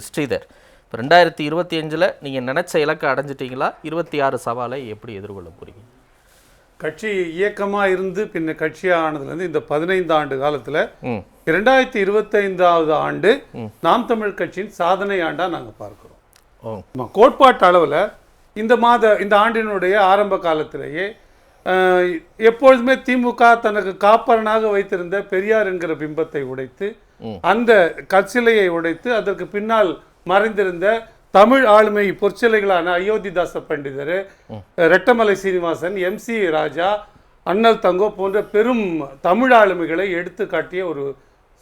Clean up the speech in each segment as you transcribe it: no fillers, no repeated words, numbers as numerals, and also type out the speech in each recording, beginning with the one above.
ஸ்ரீதர், இப்போ 2025 நீங்கள் நினச்ச இலக்கை அடைஞ்சிட்டிங்களா? 26 சவாலை எப்படி எதிர்கொள்ள போகிறீங்க? கட்சி இயக்கமாக இருந்து பின்ன கட்சியாக ஆனதுலேருந்து இந்த 15 ஆண்டு காலத்தில் 2025ஆவது ஆண்டு நாம் தமிழ் கட்சியின் சாதனை ஆண்டாக நாங்கள் பார்க்குறோம். கோட்பாட்டு அளவில் இந்த ஆண்டினுடைய ஆரம்ப காலத்திலேயே எப்பொழுதுமே திமுக தனக்கு காப்பரனாக வைத்திருந்த பெரியார் என்கிற பிம்பத்தை உடைத்து, அந்த கற்சிலையை உடைத்து, அதற்கு பின்னால் மறைந்திருந்த தமிழ் ஆளுமை பொற்சிலைகளான அயோத்திதாச பண்டிதர், ரெட்டமலை சீனிவாசன், MC ராஜா, அண்ணல் தங்கோ போன்ற பெரும் தமிழ் ஆளுமைகளை எடுத்து காட்டிய ஒரு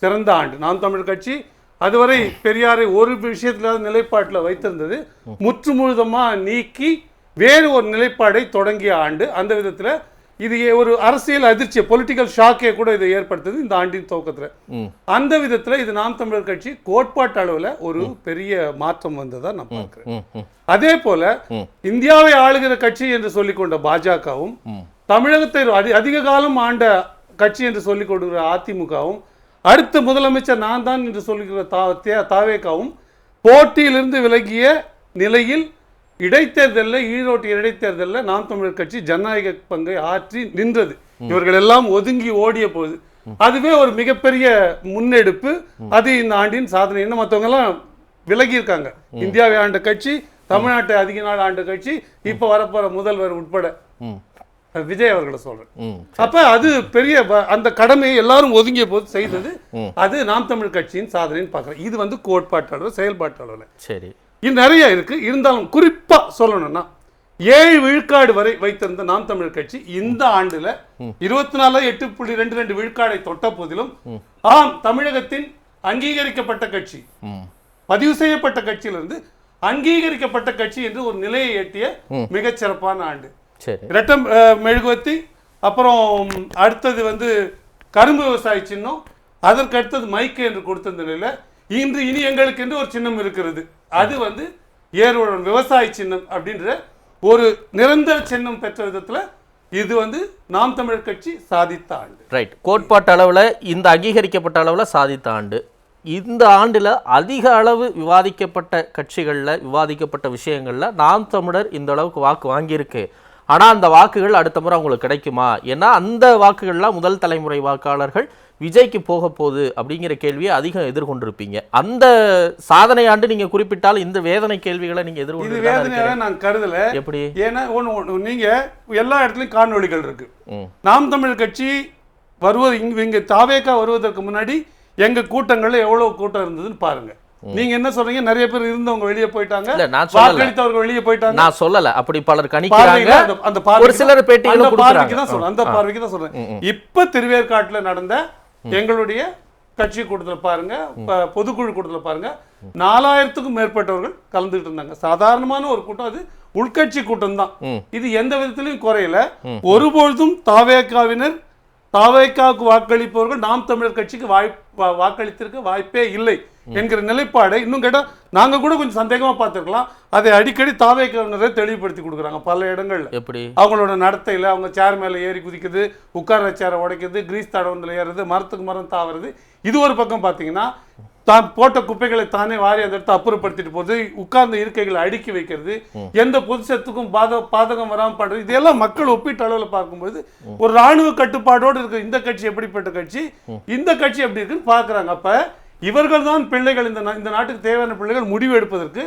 சிறந்த ஆண்டு நாம் தமிழ் கட்சி. அதுவரை பெரியாரை ஒரு விஷயத்தில் நிலைப்பாட்டில் வைத்திருந்தது முற்று முழுதமாக நீக்கி வேறு ஒரு நிலைப்பாடை தொடங்கிய ஆண்டு. அந்த விதத்தில் இது ஒரு அரசியல் அதிர்ச்சி, பொலிட்டிக்கல் ஷாக்கே கூட இதை ஏற்படுத்துது இந்த ஆண்டின் துவக்கத்தில். அந்த விதத்தில் இது நாம் தமிழர் கட்சி கோட்பாட்டு அளவில் ஒரு பெரிய மாற்றம் வந்ததா நான் பார்க்கிறேன். அதே போல இந்தியாவை ஆளுகிற கட்சி என்று சொல்லிக்கொண்ட பாஜகவும், தமிழகத்தை அதிக காலம் ஆண்ட கட்சி என்று சொல்லிக் கொடுக்கிற அதிமுகவும், அடுத்த முதலமைச்சர் நான் தான் என்று சொல்லுகிற தாவேகாவும் போட்டியிலிருந்து விலகிய நிலையில் இடைத்தேர்தலில், ஈரோட்டு இடைத்தேர்தலில் நாம் தமிழர் கட்சி ஜனநாயக பங்கை ஆற்றி நின்றது. இவர்கள் எல்லாம் ஒதுங்கி ஓடிய போது அதுவே ஒரு மிகப்பெரிய முன்னெடுப்பு. அது இந்த ஆண்டின் சாதனை. மற்றவங்க எல்லாம் விலகி இருக்காங்க. இந்தியாவை ஆண்ட கட்சி, தமிழ்நாட்டை அதிக நாள் ஆண்ட கட்சி, இப்ப வரப்போற முதல்வர் உட்பட விஜய் அவர்களை சொல்றேன். அப்ப அது பெரிய அந்த கடமையை எல்லாரும் ஒதுங்கிய போது செய்தது அது நாம் தமிழ் கட்சியின் சாதனைன்னு பார்க்கிறேன். இது கோட்பாட்டு அளவு, செயல்பாட்டு அளவில் சரி இது நிறைய இருக்கு. இருந்தாலும் குறிப்பா சொல்லணும்னா 7 விழுக்காடு வரை வைத்திருந்த நாம் தமிழ் கட்சி இந்த ஆண்டுல 24.8.22 விழுக்காடை தொட்ட போதிலும், ஆம், தமிழகத்தின் அங்கீகரிக்கப்பட்ட கட்சி, பதிவு செய்யப்பட்ட கட்சியிலிருந்து அங்கீகரிக்கப்பட்ட கட்சி என்று ஒரு நிலையை எட்டிய மிகச்சிறப்பான ஆண்டு. இரட்டம் மெழுகுவத்தி, அப்புறம் அடுத்தது கரும்பு விவசாய சின்னம், அதற்கு அடுத்தது மைக்கு என்று கொடுத்த நிலையில இனி எங்களுக்கு என்று ஒரு சின்னம் இருக்கிறது. அது ஏர்வழன் விவசாய சின்னம் அப்படின்ற ஒரு நிரந்தர சின்னம் பெற்ற விதத்துல இது நாம் தமிழர் கட்சி சாதித்த ஆண்டு. ரைட். கோட்பாட்டு அளவில் இந்த அங்கீகரிக்கப்பட்ட அளவில் சாதித்த ஆண்டு. இந்த ஆண்டில் அதிக அளவு விவாதிக்கப்பட்ட கட்சிகளில், விவாதிக்கப்பட்ட விஷயங்களில் நாம் தமிழர் இந்த அளவுக்கு வாக்கு வாங்கியிருக்கு. ஆனால் அந்த வாக்குகள் அடுத்த முறை அவங்களுக்கு கிடைக்குமா? ஏன்னா அந்த வாக்குகள்லாம் முதல் தலைமுறை வாக்காளர்கள் விஜய்க்கு போக போகுது அப்படிங்கிற கேள்வியை அதிகம் எதிர்கொண்டிருப்பீங்க. அந்த சாதனை ஆண்டு நீங்க குறிப்பிட்டால் இந்த வேதனை கேள்விகளை நீங்க எதிர்கொண்டு வேதனையாக நான் கருதல. எப்படி? ஏன்னா நீங்க எல்லா இடத்துலயும் காணொளிகள் இருக்கு. நாம் தமிழ் கட்சி இங்க தாவேகா வருவதற்கு முன்னாடி எங்க கூட்டங்கள்ல எவ்வளவு கூட்டம் இருந்ததுன்னு பாருங்க. நீங்க என்ன சொல்றீங்க? நிறைய பேர் இருந்தவங்க வெளியே போயிட்டாங்க, வாக்களித்தவர்கள் வெளியே போயிட்டாங்க. நான் சொல்லல, அப்படி பலர் கணிக்கிறாங்க. அந்த ஒரு சிலர் பேட்டிகளை பார்வைக்கு தான் சொல்றேன், அந்த பார்வைக்கு தான் சொல்றேன். இப்ப திருவேற்காட்டுல நடந்த எங்களுடைய கட்சி கூட்டத்தில் பாருங்க, பொதுக்குழு கூட்டத்தில் பாருங்க, 4000க்கும் மேற்பட்டவர்கள் கலந்துட்டு இருந்தாங்க. சாதாரணமான ஒரு கூட்டம், அது உள்கட்சி கூட்டம் தான். இது எந்த விதத்திலையும் குறையல. ஒருபொழுதும் தாவேகாவுக்கு வாக்களிப்பவர்கள் நாம் தமிழர் கட்சிக்கு வாக்களித்திருக்க வாய்ப்பே இல்லை என்கிற நிலைப்பாடை இன்னும் கேட்டால் நாங்க கூட கொஞ்சம் சந்தேகமா பார்த்துருக்கலாம். அதை அடிக்கடி தாவேகாவினரை தெளிவுபடுத்தி கொடுக்குறாங்க பல இடங்கள்ல. எப்படி அவங்களோட நடத்தையில, அவங்க சேர் மேல ஏறி குதிக்குது, உட்கார சேரை உடைக்குது, கிரீஸ் தடவந்தில் ஏறுறது, மரத்துக்கு மரம் தாவறது. இது ஒரு பக்கம் பார்த்தீங்கன்னா தான் போட்ட குப்பைகளை தானே வாரி அந்த இடத்தை அப்புறப்படுத்திட்டு போகுது, உட்கார்ந்த இருக்கைகளை அடுக்கி வைக்கிறது, எந்த பொது சொத்துக்கும் பாதகம் வராமல் பண்றது. இதெல்லாம் மக்கள் ஒப்பீட்டு அளவில் பார்க்கும்போது ஒரு ராணுவ கட்டுப்பாடோடு இருக்கு இந்த கட்சி எப்படிப்பட்ட கட்சி, இந்த கட்சி எப்படி இருக்குன்னு பார்க்குறாங்க. அப்ப இவர்கள் தான் பிள்ளைகள், இந்த நாட்டுக்கு தேவையான பிள்ளைகள் முடிவு எடுப்பதற்கு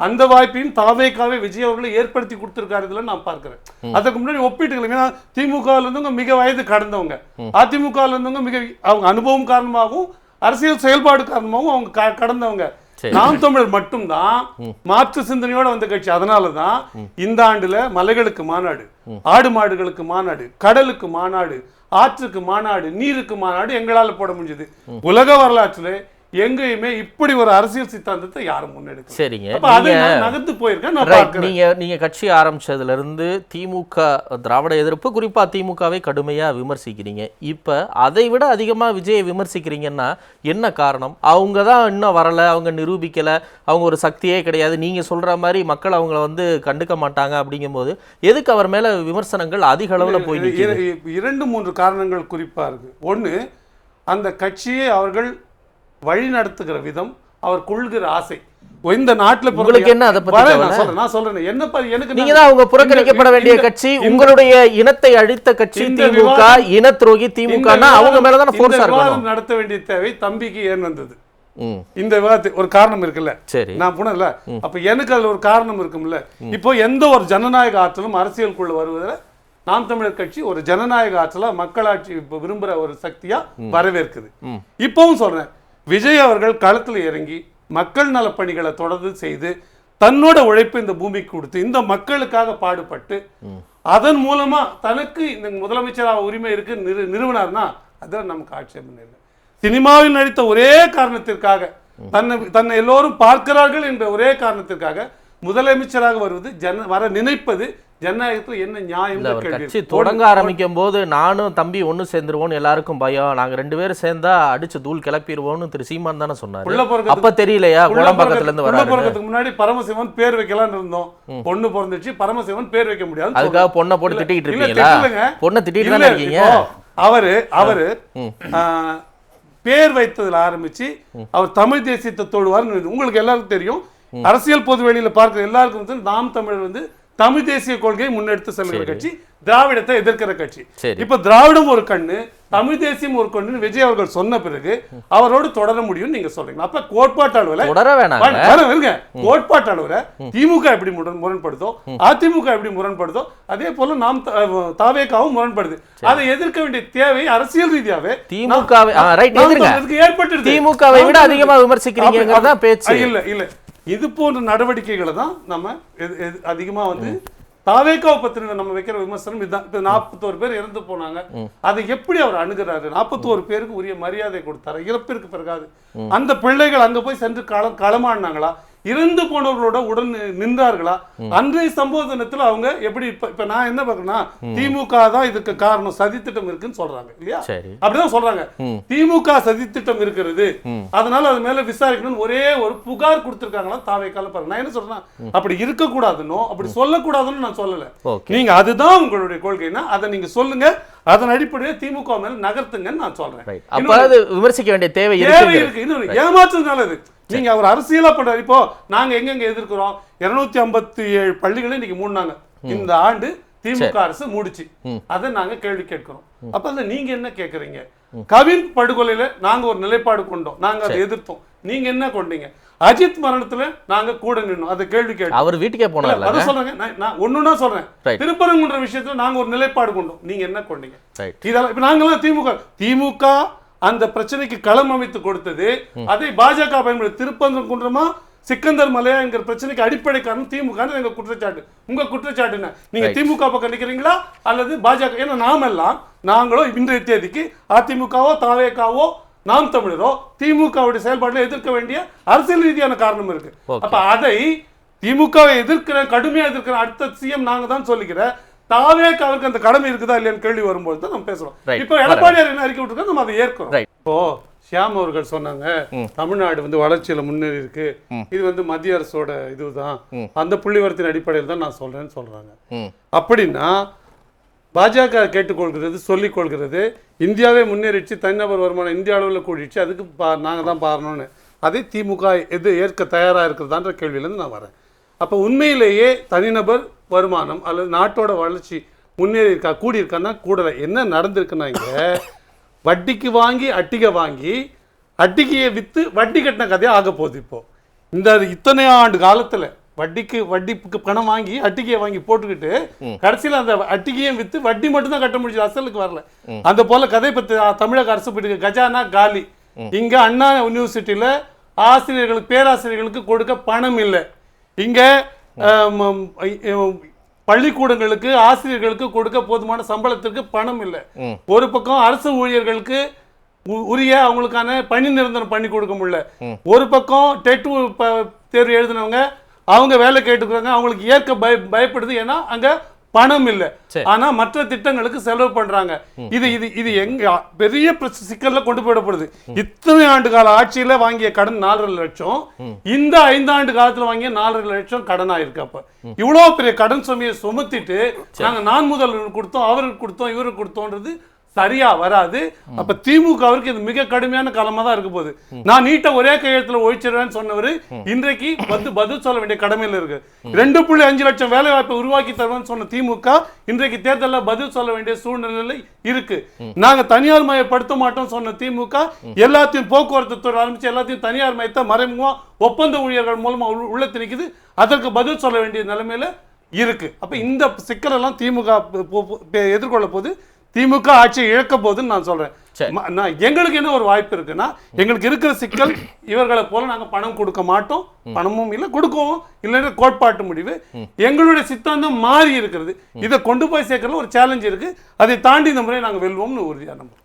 அந்த வாய்ப்பையும் தாவேகாவே விஜய் அவர்களை ஏற்படுத்தி கொடுத்திருக்காரு. இதுல நான் பார்க்கிறேன். அதுக்கு முன்னாடி ஒப்பீட்டுகள் திமுக இருந்தவங்க மிக வயது கடந்தவங்க, அதிமுக இருந்தவங்க மிக அவங்க அனுபவம் காரணமாகவும் அரசியல் செயல்பாடு காரணமாகவும் அவங்க கடந்தவங்க. நாம் தமிழர் மட்டும்தான் மாற்று சிந்தனையோட வந்த கட்சி. அதனாலதான் இந்த ஆண்டுல மலைகளுக்கு மாநாடு, ஆடு மாடுகளுக்கு மாநாடு, கடலுக்கு மாநாடு, ஆற்றுக்கு மாநாடு, நீருக்கு மாநாடு எங்களால போட முடிஞ்சது. உலக வரலாற்றுல எங்கேயுமே இப்படி ஒரு அரசியல் சித்தாந்தத்தை யாரும் முன்னெடுக்க. சரிங்க, நகர்ந்து போயிருக்கேன். நீங்க கட்சி ஆரம்பிச்சதுல இருந்து திமுக திராவிட எதிர்ப்பு, குறிப்பா திமுகவை கடுமையா விமர்சிக்கிறீங்க. இப்ப அதை விட அதிகமா விஜயை விமர்சிக்கிறீங்கன்னா என்ன காரணம்? அவங்க தான் இன்னும் வரல, அவங்க நிரூபிக்கல, அவங்க ஒரு சக்தியே கிடையாது, நீங்க சொல்ற மாதிரி மக்கள் அவங்கள கண்டுக்க மாட்டாங்க அப்படிங்கும் போது எதுக்கு அவர் மேல விமர்சனங்கள் அதிக அளவுல போய்? 2-3 காரணங்கள் குறிப்பா இருக்கு. ஒண்ணு, அந்த கட்சியை அவர்கள் வழி நடத்துகிற விதம், அவர் கொள்கிற ஆசை. இந்த நாட்டுல உங்களுக்கு என்ன அதை பத்தி நான் சொல்றேன் என்ன எனக்கு நீங்க தான் அவங்க புறக்கணிக்கப்பட வேண்டிய கட்சி, உங்களுடைய இனத்தை அழித்த கட்சி திமுக, இன துரோகி திமுகனா அவங்க மேலதான் ஃபோர்ஸா இருக்கணும். நடத்த வேண்டிய தேவை தம்பிக்கு ஏன் வந்தது? இந்த விவாதத்துக்கு ஒரு காரணம் இருக்குல்ல, நான் போனல. அப்ப எனக்கு அதுல ஒரு காரணம் இருக்கும்ல. இப்போ எந்த ஒரு ஜனநாயக ஆற்றலும் அரசியலுக்குள்ள வருவதில் நாம் தமிழர் கட்சி ஒரு ஜனநாயக ஆற்றலா மக்களாட்சி விரும்புற ஒரு சக்தியா வரவேற்குது. இப்பவும் சொல்றேன், விஜய் அவர்கள் களத்துல இறங்கி மக்கள் நல பணிகளை தொடர்ந்து செய்து தன்னோட உழைப்பு இந்த பூமிக்கு கொடுத்து இந்த மக்களுக்காக பாடுபட்டு அதன் மூலமா தனக்கு இந்த முதலமைச்சராக உரிமை இருக்கு நிறுவனார்னா அதில் நமக்கு ஆட்சேபம் இல்லை. சினிமாவில் நடித்த ஒரே காரணத்திற்காக தன்னை எல்லோரும் பார்க்கிறார்கள் என்ற ஒரே காரணத்திற்காக முதலமைச்சராக வருவது வர நினைப்பது ஜனநாயகத்தில் என்ன நியாயம்? கட்சி தொடங்க ஆரம்பிக்கும் போது நானும் தம்பி ஒண்ணு சேர்ந்துருவோம்னு எல்லாருக்கும் பயம், நாங்க 2 பேரும் சேர்ந்தா அடிச்சு தூள் கிளப்பிடுவோம்னு திரு சீமான் தானே சொன்னாரு. அப்ப தெரியலையா குளம்பக்கத்துல இருந்து வர்றதுக்கு முன்னாடி பரமசிவன் பேர் வைக்கலாம்னு இருந்தோம். பொண்ணு பிறந்துச்சு, பரமசிவன் பேர் வைக்க முடியாது, அதுக்காக பொண்ணை போட்டு திட்டிட்டு இருக்கீங்களா? பொண்ணை திட்டிட்டு தானே இருக்கீங்க. அவரு பேர் வைத்ததுல ஆரம்பிச்சு அவர் தமிழ் தேசியத்தை தொழுவார். உங்களுக்கு எல்லாருக்கும் தெரியும், அரசியல் பொது வெளியில பார்க்கிற எல்லாருக்கும் வந்து நாம் தமிழர் வந்து தமிழ் தேசிய கொள்கையை முன்னெடுத்து செல்கிற கட்சி, திராவிடத்தை எதிர்க்கிற கட்சி. இப்ப திராவிடம் ஒரு கண்ணு, தமிழ் தேசியம் ஒரு கண்ணு விஜய் அவர்கள் சொன்ன பிறகு அவரோடு தொடர முடியும் நீங்க சொல்றீங்க. அப்ப கோட்பாட்டு அளவுல கோட்பாட்டு அளவுல திமுக எப்படி முரண்படுதோ, அதிமுக எப்படி முரண்படுதோ, அதே போல நாம் தாவேகாவும் முரண்படுது. அதை எதிர்க்க வேண்டிய தேவை அரசியல் ரீதியாவே திமுக ஏற்பட்டு திமுகவை விட அதிகமா விமர்சிக்கிறீங்க பேச்சு இல்ல. இது போன்ற நடவடிக்கைகளை தான் நம்ம அதிகமா வந்து தாவேகாவை பத்தின நம்ம வைக்கிற விமர்சனம் இதுதான். இப்ப 41 பேர் இறந்து போனாங்க, அதை எப்படி அவர் அணுகிறாரு? 41 பேருக்கு உரிய மரியாதை கொடுத்தாரு இறப்பிற்கு பிறகாது? அந்த பிள்ளைகள் அங்க போய் சென்று களமாடினாங்களா? இறந்து போனவர்களோட உடன் நின்றார்களா? அன்றைய சம்பவ தினத்துல அவங்க எப்படி இப்ப நான் என்ன பாக்குறேன்னா, திமுக தான் இதுக்கு காரணம், சதித்திட்டம் இருக்குன்னு சொல்றாங்க இல்லையா? அப்படிதான் சொல்றாங்க. திமுக சதித்திட்டம் இருக்கிறது, அதனால அது மேல விசாரிக்கணும் ஒரே ஒரு புகார் கொடுத்திருக்காங்களா தாவேகால பாருங்க. நான் என்ன சொல்றேன், அப்படி இருக்க கூடாதுன்னு அப்படி சொல்லக்கூடாதுன்னு நான் சொல்லல. நீங்க அதுதான் உங்களுடைய கொள்கைன்னா அதை நீங்க சொல்லுங்க, அதன் அடிப்படையில் திமுக மேல நகர்த்துங்கன்னு நான் சொல்றேன். விமர்சிக்க வேண்டிய தேவை இருக்கு. இன்னொரு ஏமாற்றுறதுனால இது நீங்க அவர் அரசியலா பண்றாரு. இப்போ நாங்க எங்க எதிர்க்கிறோம், 257 பள்ளிகளை இன்னைக்கு மூடினாங்க. இந்த ஆண்டு திமுக அரசு மூடிச்சு, அதை நாங்க கேள்வி கேட்கிறோம். அப்ப அதுல நீங்க என்ன கேக்குறீங்க? கவின் படுகொலையில நாங்க ஒரு நிலைப்பாடு கொண்டோம், நாங்க அதை எதிர்த்தோம். நீங்க என்ன கொண்டீங்க? அஜித் மரணத்துல நாங்க கூட நின்னோம், அதை கேள்வி கேட்டோம். அவர் வீட்டுக்கே போனாங்க. அதை சொல்றேங்க, நான் ஒண்ணுன்னா சொல்றேன். திருப்பரங்குன்ற விஷயத்துல நாங்க ஒரு நிலைப்பாடு கொண்டோம், நீங்க என்ன கொண்டீங்க? இதெல்லாம் இப்ப நாங்கெல்லாம் திமுக அந்த பிரச்சனைக்கு களம் அமைத்து கொடுத்தது, அதை பாஜக பயன்படுத்தி திருப்பரங்குன்றமா சிக்கந்தர் மலையா என்கிற பிரச்சனைக்கு அடிப்படை காரணம் திமுக எங்க குற்றச்சாட்டு. உங்க குற்றச்சாட்டு என்ன? நீங்க திமுக பக்கம் நிக்கிறீங்களா அல்லது பாஜக? ஏன்னா நாங்களோ இன்றைய தேதிக்கு அதிமுகவோ தாவேகாவோ நாம் தமிழரோ திமுகவுடைய செயல்பாடுல எதிர்க்க வேண்டிய அரசியல் ரீதியான காரணம் இருக்கு. அப்ப அதை திமுகவை எதிர்க்கிற கடுமையா எதிர்க்கிற அடுத்த சிஎம் நாங்க தான் சொல்லிக்கிற தாவேகாவுக்கு அந்த கடமை இருக்குதா இல்லையான்னு கேள்வி வரும்போது தான் நம்ம பேசுறோம். இப்போ எடப்பாடியார் என்ன அறிக்கை விட்டுருக்கோம், நம்ம அதை ஏற்கிறோம். இப்போ ஷியாம் அவர்கள் சொன்னாங்க தமிழ்நாடு வந்து வளர்ச்சியில முன்னேறி இருக்கு, இது வந்து மத்திய அரசோட இதுதான், அந்த புள்ளிவரத்தின் அடிப்படையில் தான் நான் சொல்றேன்னு சொல்றாங்க. அப்படின்னா பாஜக கேட்டுக்கொள்கிறது, சொல்லிக் கொள்கிறது இந்தியாவே முன்னேறிச்சு, தனிநபர் வருமானம் இந்திய அளவில் கூடிடுச்சு, அதுக்கு நாங்க தான் பாரணும்னு. அதை திமுக ஏற்க தயாரா இருக்கிறதான்ற கேள்வியிலேருந்து நான் வரேன். அப்போ உண்மையிலேயே தனிநபர் வருமானம் அல்லது நாட்டோட வளர்ச்சி முன்னேறி இருக்கா, கூடியிருக்கான்னா கூடலை? என்ன நடந்திருக்குன்னா, இங்கே வட்டிக்கு வாங்கி அட்டிகை வாங்கி அட்டிகையை விற்று வட்டி கட்டின கதையாக ஆக போகுது. இப்போ இந்த இத்தனை ஆண்டு காலத்தில் வட்டிக்கு பணம் வாங்கி அட்டிகையை வாங்கி போட்டுக்கிட்டு கடைசியில் அந்த அட்டிகையும் விற்று வட்டி மட்டும்தான் கட்ட முடிஞ்சது, அசலுக்கு வரல. அந்த போல கதை பற்றி தமிழக அரசு போயிட்டு கஜானா காலி. இங்கே அண்ணா யூனிவர்சிட்டியில் ஆசிரியர்களுக்கு பேராசிரியர்களுக்கு கொடுக்க பணம் இல்லை. இங்கே பள்ளிக்கூடங்களுக்கு ஆசிரியர்களுக்கு கொடுக்க போதுமான சம்பளத்திற்கு பணம் இல்லை. ஒரு பக்கம் அரசு ஊழியர்களுக்கு உரிய அவங்களுக்கான பணி நிரந்தரம் பண்ணி கொடுக்க முடியல. ஒரு பக்கம் டெட் தேர்வு எழுதினவங்க அவங்க வேலை கேட்டுக்கிறாங்க, அவங்களுக்கு ஏற்க பயப்படுது, ஏன்னா அங்க பணம் இல்லை. ஆனா மற்ற திட்டங்களுக்கு செலவு பண்றாங்க. இது எங்க பெரிய சிக்கல்ல கொண்டு போயிடப்படுது. இத்தனை ஆண்டு கால ஆட்சியில வாங்கிய கடன் 4.5 லட்சம், இந்த 5 ஆண்டு காலத்துல வாங்கிய 4.5 லட்சம் கடனா இருக்கு. அப்ப இவ்வளவு பெரிய கடன் சுமையை சுமத்திட்டு நாங்க நான் முதல்வர் கொடுத்தோம், அவருக்கு கொடுத்தோம், இவருக்கு கொடுத்தோன்றது சரியா வராது. அப்ப திமுகவிற்கு இது மிக கடுமையான காலமா தான் இருக்க போகுது. நான் நீட்ட ஒரே கையெழுத்துல ஒழிச்சிருவேன்னு சொன்னவர் இன்றைக்கு வந்து பதில் சொல்ல வேண்டிய கடமையில் இருக்கு. 2.5 லட்சம் வேலை வாய்ப்பை உருவாக்கி தருவேன்னு சொன்ன திமுக இன்றைக்கு தேர்தலில் பதில் சொல்ல வேண்டிய சூழ்நிலை இருக்கு. நாங்க தனியார் மயப்படுத்த மாட்டோம் சொன்ன திமுக எல்லாத்தையும் போக்குவரத்து துறை ஆரம்பிச்சு எல்லாத்தையும் தனியார் மயத்தை மறைமுகமா ஒப்பந்த ஊழியர்கள் மூலமா உள்ள திணிக்குது. அதற்கு பதில் சொல்ல வேண்டிய நிலைமையில இருக்கு. அப்ப இந்த சிக்கலெல்லாம் திமுக எதிர்கொள்ள போது, திமுக ஆட்சியை இழக்க போதுன்னு நான் சொல்றேன். எங்களுக்கு என்ன ஒரு வாய்ப்பு இருக்குன்னா, எங்களுக்கு இருக்கிற சிக்கல் இவர்களை போல நாங்க பணம் கொடுக்க மாட்டோம், பணமும் இல்லை கொடுக்கவும் இல்லைன்ற கோட்பாட்டு முடிவு. எங்களுடைய சித்தாந்தம் மாறி இருக்கிறது. இதை கொண்டு போய் சேர்க்கறதுல ஒரு சேலஞ்ச் இருக்கு. அதை தாண்டி இந்த முறை நாங்கள் வெல்வோம்னு உறுதியா நம்புறோம்.